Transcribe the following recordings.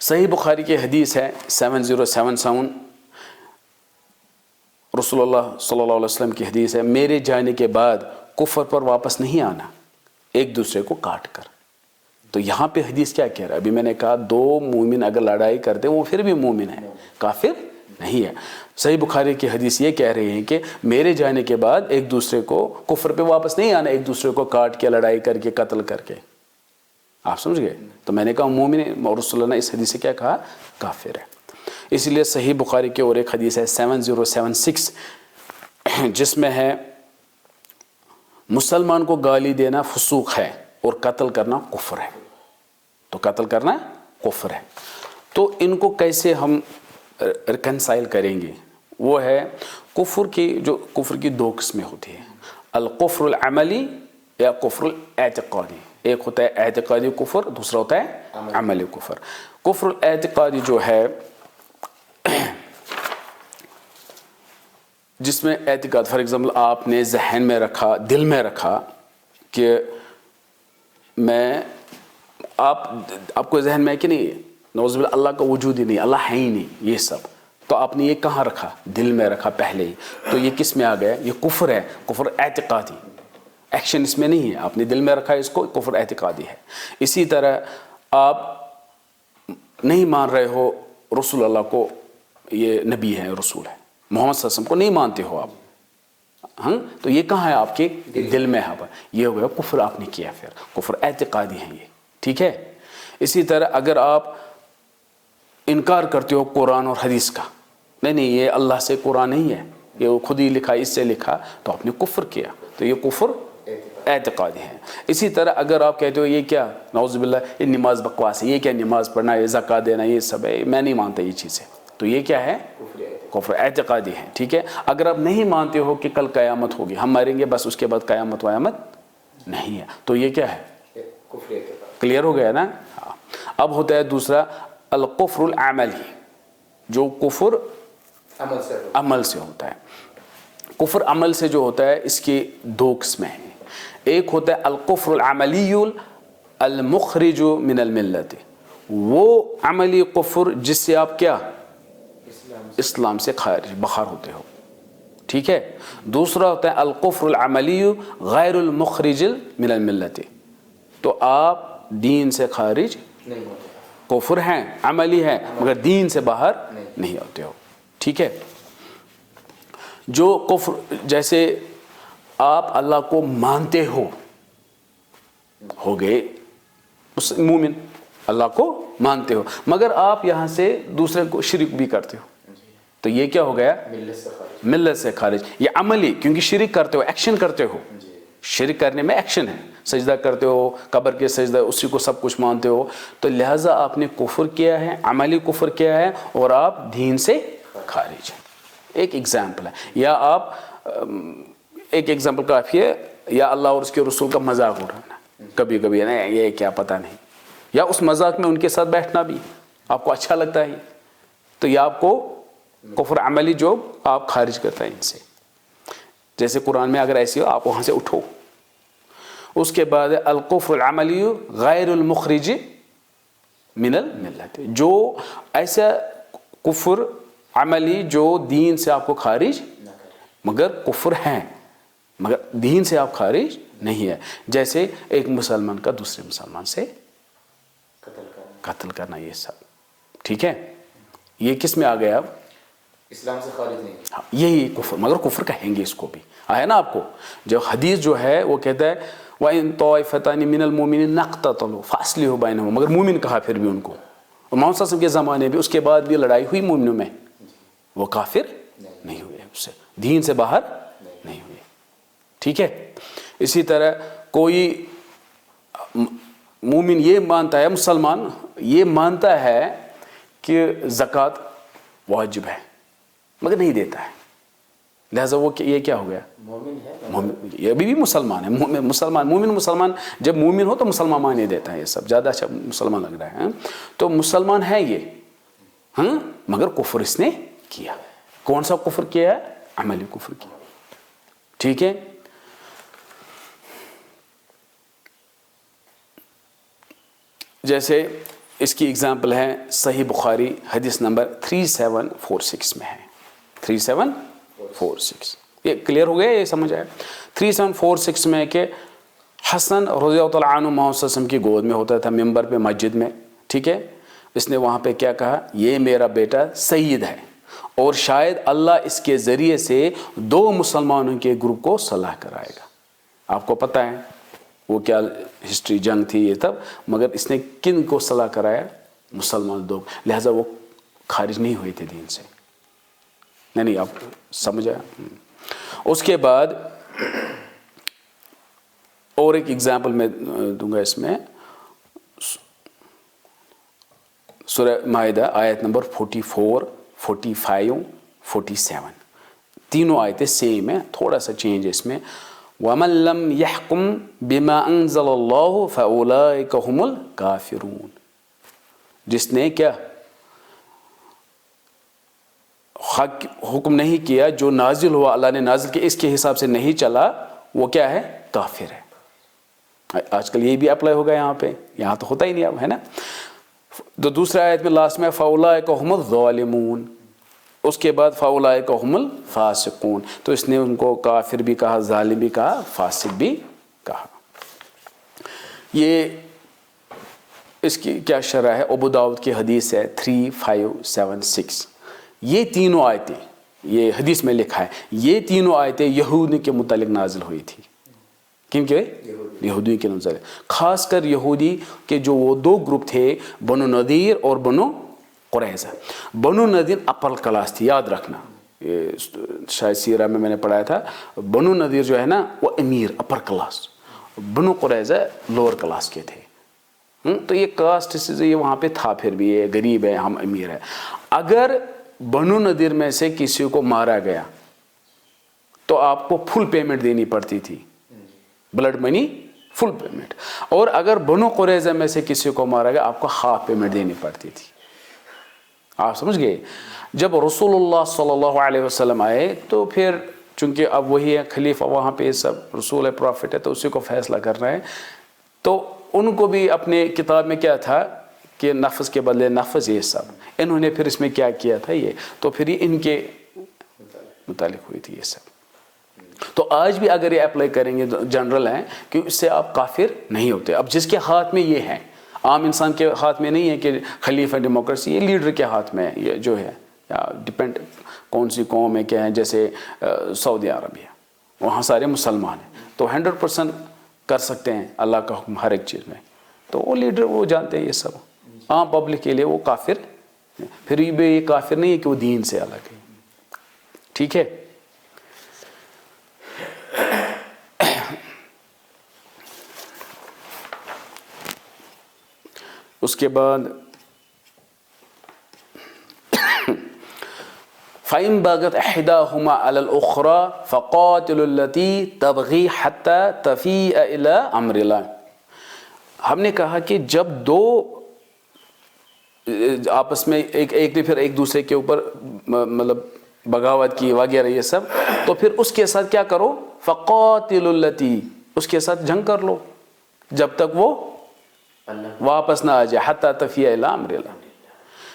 صحیح بخاری کی حدیث ہے 7077، رسول اللہ صلی اللہ علیہ وسلم کی حدیث ہے، میرے جانے کے بعد کفر پر واپس نہیں آنا ایک دوسرے کو کاٹ کر۔ تو یہاں پہ حدیث کیا کہہ رہا ہے؟ ابھی میں نے کہا دو مومن اگر لڑائی کرتے وہ پھر بھی مومن ہے، کافر نہیں ہے۔ صحیح بخاری کی حدیث یہ کہہ رہی ہے کہ میرے جانے کے بعد ایک دوسرے کو کفر پہ واپس نہیں آنا، ایک دوسرے کو کاٹ کے، لڑائی کر کے، قتل کر کے۔ آپ سمجھ گئے؟ تو میں نے کہا مومن ہے، اور رسول اللہ نے اس حدیث سے کیا کہا؟ کافر ہے۔ اس لیے صحیح بخاری کی اور ایک حدیث ہے 7076 جس میں ہے مسلمان کو گالی دینا فسوق ہے اور قتل کرنا کفر ہے۔ تو قتل کرنا کفر ہے۔ تو ان کو کیسے ہم ریکنسائل کریں گے؟ وہ ہے کفر کی دو قسمیں ہوتی ہیں، الکفر العملی یا کفر الاعتقادی۔ ایک ہوتا ہے اعتقادی کفر، دوسرا ہوتا ہے عملی کفر۔ کفر الاعتقادی جو ہے جس میں اعتقاد، فار ایگزامپل آپ نے ذہن میں رکھا، دل میں رکھا کہ آپ کو ذہن میں ہے کہ نہیں نعوذ باللہ اللہ کا وجود ہی نہیں، اللہ ہے ہی نہیں، یہ سب تو آپ نے یہ کہاں رکھا؟ دل میں رکھا پہلے ہی، تو یہ کس میں آ گیا؟ یہ کفر ہے، کفر اعتقادی۔ ایکشن اس میں نہیں ہے، آپ نے دل میں رکھا اس کو، کفر اعتقادی ہے۔ اسی طرح آپ نہیں مان رہے ہو رسول اللہ کو، یہ نبی ہے، رسول ہے، محمد صلی اللہ علیہ وسلم کو نہیں مانتے ہو آپ، تو یہ کہاں ہے؟ آپ کے دل میں ہے، یہ ہو گیا کفر آپ نے کیا، پھر کفر اعتقادی ہے یہ، ٹھیک ہے۔ اسی طرح اگر آپ انکار کرتے ہو قرآن اور حدیث کا، نہیں یہ اللہ سے قرآن نہیں ہے، یہ خود ہی لکھا، اس سے لکھا، تو آپ نے کفر کیا، تو یہ کفر اعتقادی ہے۔ اسی طرح اگر آپ کہتے ہو یہ کیا نعوذ باللہ یہ نماز بکواس ہے، یہ کیا نماز پڑھنا، یہ زکوٰۃ دینا، یہ سب ہے، میں نہیں مانتا یہ چیزیں، تو یہ کیا ہے؟ کفر اعتقادی ہے، ٹھیک ہے۔ اگر آپ نہیں مانتے ہو کہ کل قیامت ہوگی، ہم مریں گے بس اس کے بعد قیامت ویامت نہیں ہے، تو یہ کیا ہے؟ کلیئر ہو گیا نا؟ ہاں۔ اب ہوتا ہے دوسرا الکفر العملی، جو کفر عمل سے ہوتا ہے۔ کفر عمل سے جو ہوتا ہے اس کی دو قسمیں ہیں، ایک ہوتا ہے الکفر العملی المخرج من الملت، وہ عملی کفر جس سے آپ کیا؟ اسلام سے باہر ہوتے ہو، ٹھیک ہے۔ دوسرا ہوتا ہے الکفر العملی غیر المخرج من الملت، تو آپ دین سے خارج نہیں ہوتے، کفر ہیں، عملی ہے، مگر دین سے باہر نہیں ہوتے ہو، ٹھیک ہے۔ جو کفر، جیسے آپ اللہ کو مانتے ہو گئے مومن، اللہ کو مانتے ہو، مگر آپ یہاں سے دوسرے کو شرک بھی کرتے ہو، تو یہ کیا ہو گیا؟ ملت سے خارج۔ یہ عملی، کیونکہ شرک کرتے ہو، ایکشن کرتے ہو، شرک کرنے میں ایکشن ہے، سجدہ کرتے ہو، قبر کے سجدہ، اسی کو سب کچھ مانتے ہو، تو لہٰذا آپ نے کفر کیا ہے، عملی کفر کیا ہے، اور آپ دین سے خارج ہیں۔ ایک ایگزامپل ہے، یا آپ ایک ایگزامپل کافی ہے، یا اللہ اور اس کے رسول کا مذاق اڑانا، کبھی کبھی نہیں یہ کیا پتہ نہیں، یا اس مذاق میں ان کے ساتھ بیٹھنا بھی آپ کو اچھا لگتا ہے، تو یہ آپ کو کفر عملی جو آپ خارج کرتا ہے ان سے۔ جیسے قرآن میں اگر ایسی ہو آپ وہاں سے اٹھو۔ اس کے بعد الکفر العملی غیر المخرج من الملت، جو ایسا کفر عملی جو دین سے آپ کو خارج مگر کفر ہیں، مگر دین سے آپ خارج نہیں ہے، جیسے ایک مسلمان کا دوسرے مسلمان سے قتل کرنا، یہ سب، ٹھیک ہے۔ یہ کس میں آ گیا؟ اب اسلام سے خارج نہیں، ہاں، یہی کفر، مگر کفر کہیں گے اس کو بھی، آیا نا آپ کو؟ جو حدیث جو ہے وہ کہتا ہے وَإِن طَائِفَتَانِ مِنَ الْمُؤْمِنِينَ اقْتَتَلُوا فَأَصْلِحُوا بَيْنَهُمَا، مگر مومن کہا پھر بھی ان کو، اور محمد صلی اللہ علیہ وسلم کے زمانے بھی، اس کے بعد بھی لڑائی ہوئی مومنوں میں، وہ کافر نہیں ہوئے، اس سے دین سے باہر نہیں ہوئے، ٹھیک ہے۔ اسی طرح کوئی مومن یہ مانتا ہے، مسلمان یہ مانتا ہے کہ زکوٰۃ واجب ہے مگر نہیں دیتا ہے، لہٰذا وہ یہ کیا ہو گیا؟ مومن، یہ ابھی بھی مسلمان ہے، مومن مسلمان، جب مومن ہو تو مسلمان مانے دیتا ہے، یہ سب زیادہ اچھا مسلمان لگ رہا ہے، تو مسلمان ہے یہ، مگر کفر اس نے کیا۔ کون سا کفر کیا ہے؟ عملی کفر کیا، ٹھیک ہے۔ جیسے اس کی اگزامپل ہے صحیح بخاری حدیث نمبر 3746 میں ہے. 3746 یہ کلیئر ہو گیا, یہ سمجھ آیا. 3746 میں کہ حسن رضی اللہ عنہ محمد صلی اللہ علیہ وسلم کی گود میں ہوتا تھا ممبر پہ مسجد میں, ٹھیک ہے. اس نے وہاں پہ کیا کہا, یہ میرا بیٹا سید ہے اور شاید اللہ اس کے ذریعے سے 2 مسلمانوں کے گروپ کو صلاح کرائے گا. آپ کو پتہ ہے وہ کیا ہسٹری, جنگ تھی یہ تب, مگر اس نے کن کو صلاح کرایا, مسلمان 2, لہذا وہ خارج نہیں ہوئے تھے دین سے. نہیں آپ سمجھ آیا. اس کے بعد اور ایک ایگزامپل میں دوں گا اس میں, سورہ مائدہ آیت نمبر 44, 45, 47 تینوں آیتیں سیم ہیں, تھوڑا سا چینج ہے اس میں. وَمَن لَّمْ يَحْكُمْ بِمَا أَنزَلَ اللَّهُ فَأُولَٰئِكَ هُمُ الْكَافِرُونَ. جس نے کیا حکم نہیں کیا جو نازل ہوا اللہ نے نازل کیا اس کے حساب سے نہیں چلا, وہ کیا ہے, کافر ہے. آج کل یہ بھی اپلائی ہوگا یہاں پہ, یہاں تو ہوتا ہی نہیں اب, ہے نا. تو دوسرے آیت میں لاسٹ میں فَأُولَٰئِكَ هُمُ الظَّالِمُونَ, اس کے بعد فَأُولَٰئِكَ هُمُ الْفَاسِقُونَ. تو اس نے ان کو کافر بھی کہا, ظالم بھی کہا, فاسق بھی کہا. یہ اس کی کیا شرح ہے, ابو داؤد کی حدیث ہے 3576. یہ تینوں آیتیں, یہ حدیث میں لکھا ہے, یہ تینوں آیتیں یہودی کے متعلق نازل ہوئی تھی. کن کے؟ یہودی کے نازل, خاص کر یہودی کے جو وہ 2 گروپ تھے, بنو نذیر اور بنو قریظہ. بنو نذیر اپر کلاس تھی, یاد رکھنا, شاید سیرہ میں نے پڑھایا تھا. بنو نذیر جو ہے نا وہ امیر اپر کلاس, بنو قریظہ لوور کلاس کے تھے. تو یہ کاسٹ یہ وہاں پہ تھا, پھر بھی یہ غریب ہے, ہم امیر ہے. اگر بنو نذیر میں سے کسی کو مارا گیا تو آپ کو فل پیمنٹ دینی پڑتی تھی, بلڈ منی فل پیمنٹ. اور اگر بنو قریظہ میں سے کسی کو مارا گیا آپ کو ہاف پیمنٹ دینی پڑتی تھی. آپ سمجھ گئے. جب رسول اللہ صلی اللہ علیہ وسلم آئے تو پھر چونکہ اب وہی ہے خلیفہ وہاں پہ, سب رسول ہے, پروفٹ ہے, تو اسی کو فیصلہ کرنا ہے. تو ان کو بھی اپنے کتاب میں کیا تھا کہ نفس کے بدلے نفس, یہ سب انہوں نے پھر اس میں کیا کیا تھا یہ, تو پھر یہ ان کے متعلق ہوئی تھی یہ سب. تو آج بھی اگر یہ اپلائی کریں گے جنرل ہیں کہ اس سے آپ کافر نہیں ہوتے. اب جس کے ہاتھ میں یہ ہے, عام انسان کے ہاتھ میں نہیں ہے کہ خلیفہ ڈیموکریسی, یہ لیڈر کے ہاتھ میں ہے, یہ جو ہے یا ڈپینڈ کون سی قوم ہے کیا ہے. جیسے سعودی عربیہ, وہاں سارے مسلمان ہیں تو 100% کر سکتے ہیں اللہ کا حکم ہر ایک چیز میں. تو وہ لیڈر وہ جانتے ہیں یہ سب, عام پبلک کے لیے وہ کافر, پھر یہ کافر نہیں ہے کہ وہ دین سے الگ ہے. ٹھیک ہے. اس کے بعد فَإِن بَغَتْ إِحْدَاهُمَا عَلَى الْأُخْرَى فَقَاتِلُوا الَّتِي تَبْغِي حَتَّى تَفِيءَ إِلَى أَمْرِ اللَّهِ. ہم نے کہا کہ جب 2 آپس میں ایک نے پھر ایک دوسرے کے اوپر مطلب بغاوت کی وغیرہ یہ سب, تو پھر اس کے ساتھ کیا کرو, فَقَاتِلُوا الَّتِي, اس کے ساتھ جنگ کر لو جب تک وہ واپس نہ آ جائے, حتی تفیء الی امر اللہ.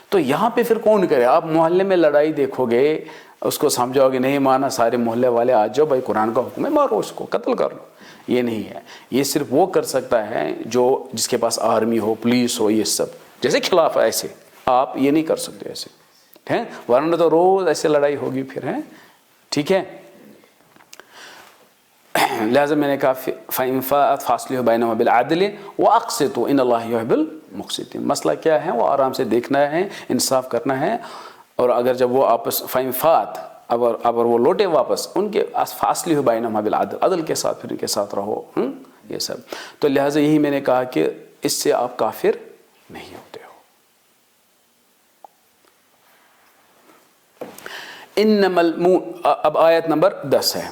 تو یہاں پہ پھر کون کرے. آپ محلے میں لڑائی دیکھو گے, اس کو سمجھاؤ گے نہیں مانا, سارے محلے والے آ جاؤ بھائی قرآن کا حکم ہے, مارو اس کو, قتل کر لو. یہ نہیں ہے. یہ صرف وہ کر سکتا ہے جو جس کے پاس آرمی ہو, پولیس ہو, یہ سب جیسے خلاف ایسے. آپ یہ نہیں کر سکتے ایسے ہیں, ورنہ تو روز ایسے لڑائی ہوگی پھر ہیں. ٹھیک ہے. لہذا میں نے کہا فَإِن فَاءَتْ فَأَصْلِحُوا بَيْنَهُمَا بِالْعَدْلِ وَأَقْسِطُوا إِنَّ اللَّهَ يُحِبُّ الْمُقْسِطِينَ. مسئلہ کیا ہے, وہ آرام سے دیکھنا ہے, انصاف کرنا ہے. اور اگر جب وہ آپس فَإِن فَاءَتْ, اگر وہ لوٹے واپس, ان کے فَأَصْلِحُوا بَيْنَهُمَا بِالْعَدْلِ, عدل کے ساتھ پھر ان کے ساتھ رہو. یہ سب. تو لہذا یہی میں نے کہا کہ اس سے آپ کافر نہیں ہوتے ہو. اب آیت نمبر 10 ہے.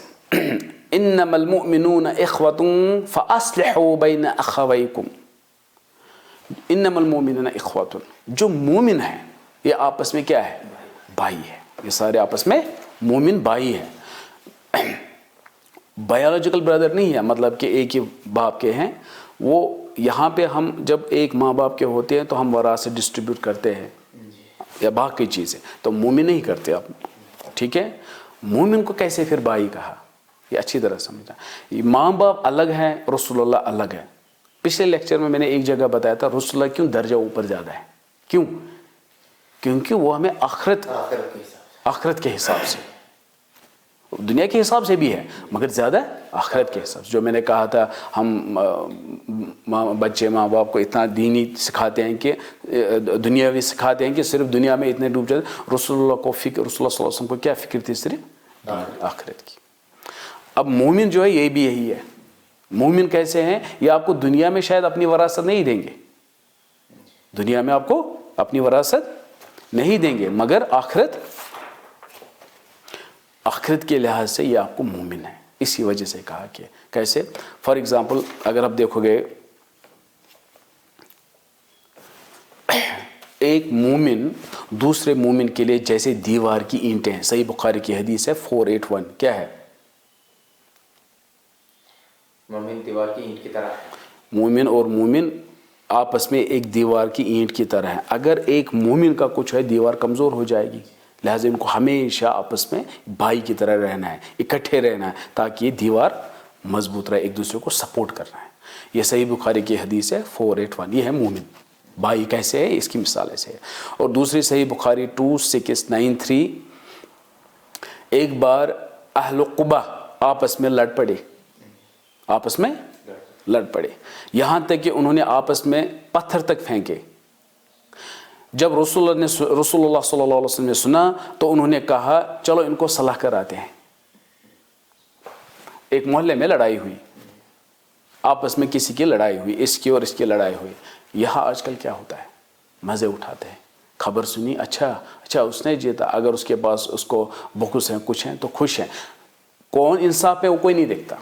انما المؤمنون اخوة فاصلحوا بين اخويكم. انما المؤمنون اخوة, جو مومن ہیں یہ آپس میں کیا ہے, بھائی ہے. یہ سارے آپس میں مومن بھائی ہیں. بایولوجیکل برادر نہیں ہے, مطلب کہ ایک ہی باپ کے ہیں, وہ یہاں پہ ہم جب ایک ماں باپ کے ہوتے ہیں تو ہم وراثت ڈسٹریبیوٹ کرتے ہیں یا باقی چیزیں، تو مومن نہیں کرتے آپ، ٹھیک ہے. مومن کو کیسے پھر بھائی کہا، یہ اچھی طرح سمجھا. ماں باپ الگ ہیں، رسول اللہ الگ ہے. پچھلے لیکچر میں نے ایک جگہ بتایا تھا رسول اللہ کیوں درجہ اوپر زیادہ ہے، کیوں؟ کیونکہ وہ ہمیں آخرت کے حساب سے، دنیا کے حساب سے بھی ہے مگر زیادہ آخرت کے حساب سے. جو میں نے کہا تھا ہم بچے ماں باپ کو اتنا دینی سکھاتے ہیں کہ دنیاوی سکھاتے ہیں کہ صرف دنیا میں اتنے ڈوب جاتے. رسول اللہ کو فکر، رسول اللہ صلی اللہ علیہ وسلم کو کیا فکر تھی؟ صرف آخرت کی. اب مومن جو ہے یہ بھی یہی ہے. مومن کیسے ہیں؟ یہ آپ کو دنیا میں شاید اپنی وراثت نہیں دیں گے، دنیا میں آپ کو اپنی وراثت نہیں دیں گے، مگر آخرت کے لحاظ سے یہ آپ کو مومن ہے. اسی وجہ سے کہا کہ کیسے. فار ایگزامپل اگر آپ دیکھو گے ایک مومن دوسرے مومن کے لیے جیسے دیوار کی اینٹیں ہیں. صحیح بخاری کی حدیث ہے 481، کیا ہے؟ مومن دیوار کی اینٹ کی طرح ہے. مومن اور مومن آپس میں ایک دیوار کی اینٹ کی طرح ہے. اگر ایک مومن کا کچھ ہے دیوار کمزور ہو جائے گی، لہٰذا ان کو ہمیشہ آپس میں بھائی کی طرح رہنا ہے، اکٹھے رہنا ہے تاکہ یہ دیوار مضبوط رہے، ایک دوسرے کو سپورٹ کرنا ہے. یہ صحیح بخاری کی حدیث ہے 481. یہ ہے مومن. بھائی کیسے ہے؟ اس کی مثال ایسے ہے. اور دوسری صحیح بخاری 2693، ایک بار اہل قبا آپس میں لڑ پڑے، یہاں تک کہ انہوں نے آپس میں پتھر تک پھینکے. جب رسول اللہ صلی اللہ علیہ وسلم نے سنا تو انہوں نے کہا چلو ان کو صلح کراتے ہیں. ایک محلے میں لڑائی ہوئی، آپس میں کسی کی لڑائی ہوئی، اس کی اور اس کی لڑائی ہوئی. یہاں آج کل کیا ہوتا ہے؟ مزے اٹھاتے ہیں. خبر سنی، اچھا اس نے جیتا، اگر اس کے پاس اس کو بخس ہیں کچھ ہیں تو خوش ہیں. کون انصاف ہے وہ کوئی نہیں دیکھتا.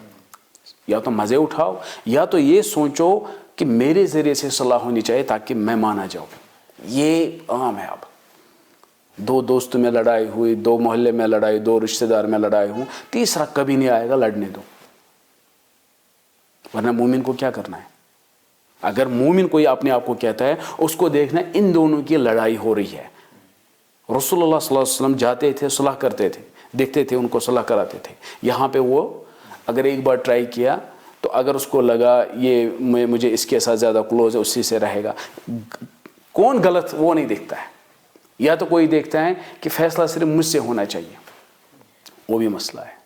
یا تو مزے اٹھاؤ یا تو یہ سوچو کہ میرے ذریعے سے صلاح ہونی چاہیے تاکہ میں مانا جاؤں. یہ عام ہے. اب دو دوست میں لڑائی ہوئی، دو محلے میں لڑائی، دو رشتہ دار میں لڑائی ہوں، تیسرا کبھی نہیں آئے گا، لڑنے دو. ورنہ مومن کو کیا کرنا ہے؟ اگر مومن کوئی اپنے آپ کو کہتا ہے اس کو دیکھنا ان دونوں کی لڑائی ہو رہی ہے. رسول اللہ صلی اللہ علیہ وسلم جاتے تھے، صلح کرتے تھے، دیکھتے تھے ان کو صلح کراتے تھے. یہاں پہ وہ اگر ایک بار ٹرائی کیا تو اگر اس کو لگا یہ مجھے اس کے ساتھ زیادہ کلوز ہے، اسی سے رہے گا. کون غلط وہ نہیں دیکھتا ہے. یا تو کوئی دیکھتا ہے کہ فیصلہ صرف مجھ سے ہونا چاہیے، وہ بھی مسئلہ ہے.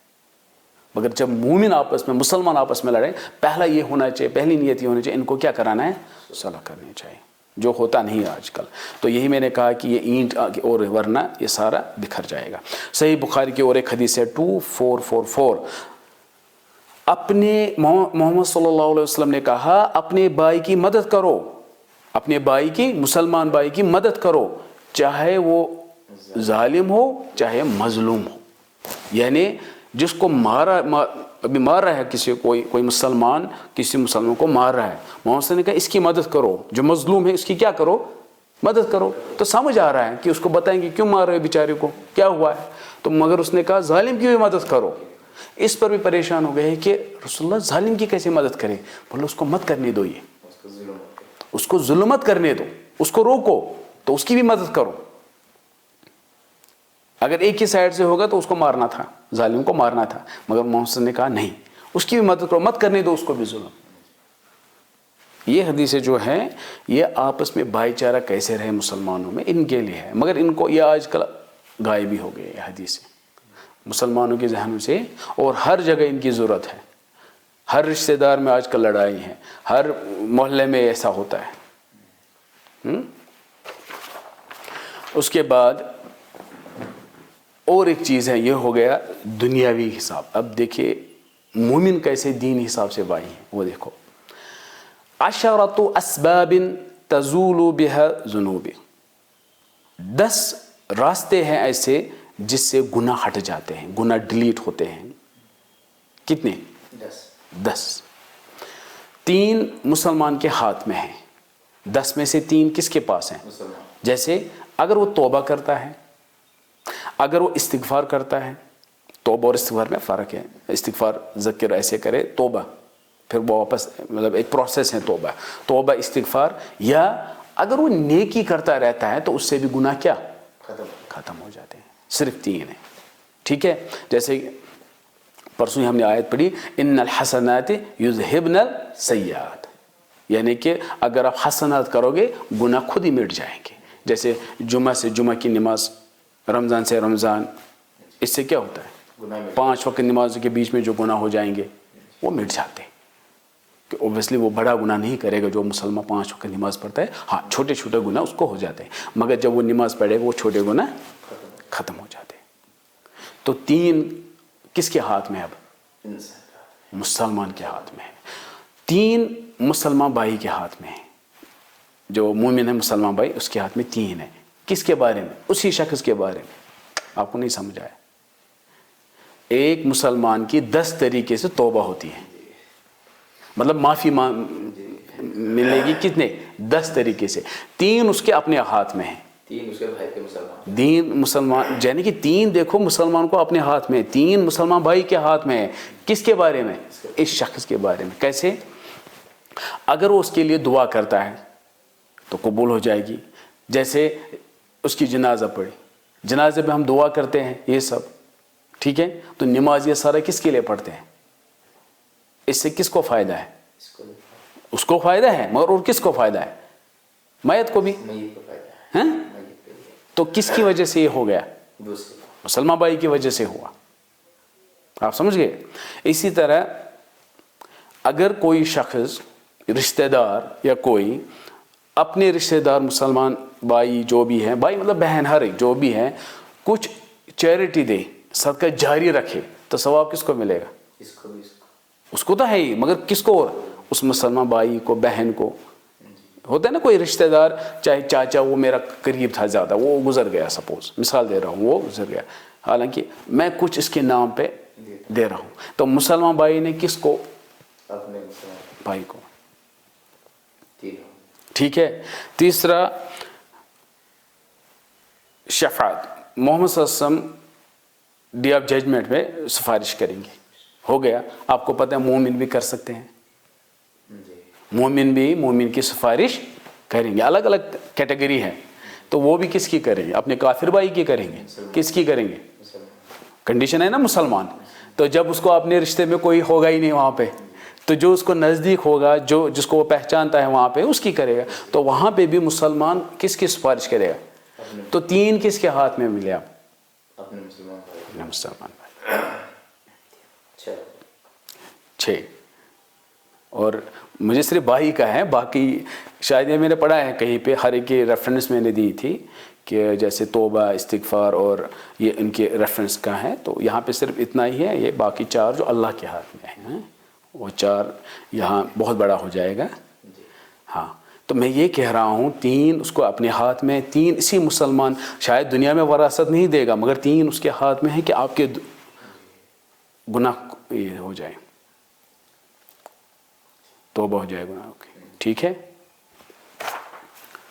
مگر جب مومن آپس میں، مسلمان آپس میں لڑیں، پہلا یہ ہونا چاہیے، پہلی نیت یہ ہونی چاہیے ان کو کیا کرانا ہے؟ صلح کرنی چاہیے، جو ہوتا نہیں ہے آج کل. تو یہی میں نے کہا کہ یہ اینٹ اور ورنہ یہ سارا بکھر جائے گا. صحیح بخاری کی اور ایک حدیث ہے 2444، اپنے محمد صلی اللہ علیہ وسلم نے کہا اپنے بھائی کی مدد کرو، اپنے بھائی کی، مسلمان بھائی کی مدد کرو، چاہے وہ ظالم ہو چاہے مظلوم ہو. یعنی جس کو ابھی مار رہا ہے کسی کوئی مسلمان کسی مسلمان کو مار رہا ہے، محمد صلی اللہ علیہ وسلم نے کہا اس کی مدد کرو، جو مظلوم ہے اس کی کیا کرو؟ مدد کرو. تو سمجھ آ رہا ہے کہ اس کو بتائیں گے کیوں مار رہے بیچارے کو، کیا ہوا ہے. تو مگر اس نے کہا ظالم کی بھی مدد کرو. اس پر بھی پریشان ہو گئے کہ رسول اللہ ظالم کی کیسے مدد کریں؟ بولے اس کو مت کرنے دو، یہ اس کو ظلم مت کرنے دو، اس کو روکو، تو اس کی بھی مدد کرو. اگر ایک ہی سائڈ سے ہوگا تو اس کو مارنا تھا، ظالم کو مارنا تھا، مگر محمد نے کہا نہیں، اس کی بھی مدد کرو، مت کرنے دو اس کو بھی ظلم. یہ حدیثیں جو ہیں یہ آپس میں بھائی چارہ کیسے رہے مسلمانوں میں، ان کے لیے ہے. مگر ان کو یہ آج کل غائب ہی ہو گئے یہ حدیثیں مسلمانوں کے ذہنوں سے، اور ہر جگہ ان کی ضرورت ہے. ہر رشتہ دار میں آج کل لڑائی ہیں، ہر محلے میں ایسا ہوتا ہے. اس کے بعد اور ایک چیز ہے، یہ ہو گیا دنیاوی حساب. اب دیکھیے مومن کیسے دین حساب سے بھائی ہیں، وہ دیکھو 10 اسباب تزول بها ذنوب، 10 راستے ہیں ایسے جس سے گناہ ہٹ جاتے ہیں، گناہ ڈیلیٹ ہوتے ہیں. کتنے؟ 10. 3 مسلمان کے ہاتھ میں ہیں. 10 میں سے 3 کس کے پاس ہیں؟ جیسے اگر وہ توبہ کرتا ہے، اگر وہ استغفار کرتا ہے. توبہ اور استغفار میں فرق ہے. استغفار ذکر ایسے کرے، توبہ پھر وہ واپس مطلب ایک پروسیس ہے توبہ استغفار. یا اگر وہ نیکی کرتا رہتا ہے تو اس سے بھی گناہ کیا ختم ہو جاتے ہیں. صرف 3 ہیں. ٹھیک ہے. جیسے پرسوں ہی ہم نے آیت پڑھی ان الحسنات یذہبن السیئات، یعنی کہ اگر آپ حسنات کرو گے گناہ خود ہی مٹ جائیں گے. جیسے جمعہ سے جمعہ کی نماز، رمضان سے رمضان، اس سے کیا ہوتا ہے 5 وقت نمازوں کے بیچ میں جو گناہ ہو جائیں گے وہ مٹ جاتے ہیں. کہ اوبویسلی وہ بڑا گناہ نہیں کرے گا جو مسلمان 5 وقت نماز پڑھتا ہے. ہاں چھوٹے چھوٹے گناہ اس کو ہو جاتے ہیں، مگر جب وہ نماز پڑھے گا وہ چھوٹے گناہ ختم ہو جاتے ہیں. تو 3 کس کے ہاتھ میں؟ اب مسلمان کے ہاتھ میں ہے. 3 مسلمان بھائی کے ہاتھ میں ہے. جو مومن ہے مسلمان بھائی اس کے ہاتھ میں 3 ہے. کس کے بارے میں؟ اسی شخص کے بارے میں. آپ کو نہیں سمجھ آیا؟ ایک مسلمان کی 10 طریقے سے توبہ ہوتی ہے، مطلب معافی ملے گی کتنے؟ 10 طریقے سے. 3 اس کے اپنے ہاتھ میں ہیں. 3 اس کے بھائی کے مسلمان، 3 مسلمان یعنی کہ 3 دیکھو مسلمان کو اپنے ہاتھ میں، 3 مسلمان بھائی کے ہاتھ میں ہے. کس کے بارے میں؟ اس شخص کے بارے میں. کیسے؟ اگر وہ اس کے لیے دعا کرتا ہے تو قبول ہو جائے گی. جیسے اس کی جنازہ پڑھی، جنازے پہ ہم دعا کرتے ہیں یہ سب، ٹھیک ہے. تو نماز یہ سارا کس کے لیے پڑھتے ہیں؟ اس سے کس کو فائدہ ہے؟ اس کو فائدہ ہے، مگر اور کس کو فائدہ ہے؟ میت کو بھی. ہیں؟ تو کس کی وجہ سے یہ ہو گیا؟ مسلمان بھائی کی وجہ سے ہوا. آپ سمجھ گئے؟ اسی طرح اگر کوئی شخص رشتہ دار یا کوئی اپنے رشتہ دار مسلمان بھائی جو بھی ہیں، بھائی مطلب بہن ہر ایک جو بھی ہیں، کچھ چیریٹی دے، صدقہ جاری رکھے، تو ثواب کس کو ملے گا؟ اس کو تو ہے ہی، مگر کس کو؟ اور اس مسلمان بھائی کو، بہن کو. ہوتا ہے نا کوئی رشتہ دار، چاہے چاچا، وہ میرا قریب تھا زیادہ، وہ گزر گیا، سپوز مثال دے رہا ہوں، وہ گزر گیا، حالانکہ میں کچھ اس کے نام پہ دے رہا ہوں. تو مسلمان بھائی نے کس کو؟ اپنے مسلمان بھائی کو. ٹھیک ہے. تیسرا شفاعت. محمد صلی اللہ علیہ وسلم ڈے آف ججمنٹ میں سفارش کریں گے. ہو گیا. آپ کو پتہ ہے مومن بھی کر سکتے ہیں، مومن بھی مومن کی سفارش کریں گے. الگ الگ کیٹیگری ہے. تو وہ بھی کس کی کریں گے؟ اپنے کافر بھائی کی کریں گے. کس کی کریں گے؟ کنڈیشن ہے نا مسلمان. تو جب اس کو اپنے رشتے میں کوئی ہوگا ہی نہیں وہاں پہ، تو جو اس کو نزدیک ہوگا، جو جس کو وہ پہچانتا ہے وہاں پہ، اس کی کرے گا. تو وہاں پہ بھی مسلمان کس کی سفارش کرے گا؟ تو 3 کس کے ہاتھ میں ملے؟ آپ اپنے مسلمان بھائی. اپنے مسلمان بھائی. 6. اور مجھے صرف بھائی کا ہے، باقی شاید یہ میں نے پڑھا ہے کہیں پہ، ہر ایک کی ریفرنس میں نے دی تھی کہ جیسے توبہ، استغفار اور یہ ان کے ریفرنس کا ہے. تو یہاں پہ صرف اتنا ہی ہے. یہ باقی 4 جو اللہ کے ہاتھ میں ہیں، وہ 4 یہاں بہت بڑا ہو جائے گا. ہاں. تو میں یہ کہہ رہا ہوں 3 اس کو اپنے ہاتھ میں، 3 اسی مسلمان شاید دنیا میں وراثت نہیں دے گا، مگر 3 اس کے ہاتھ میں ہے کہ آپ کے گناہ یہ ہو جائے، توبہ ہو جائے گناہ. ٹھیک ہے.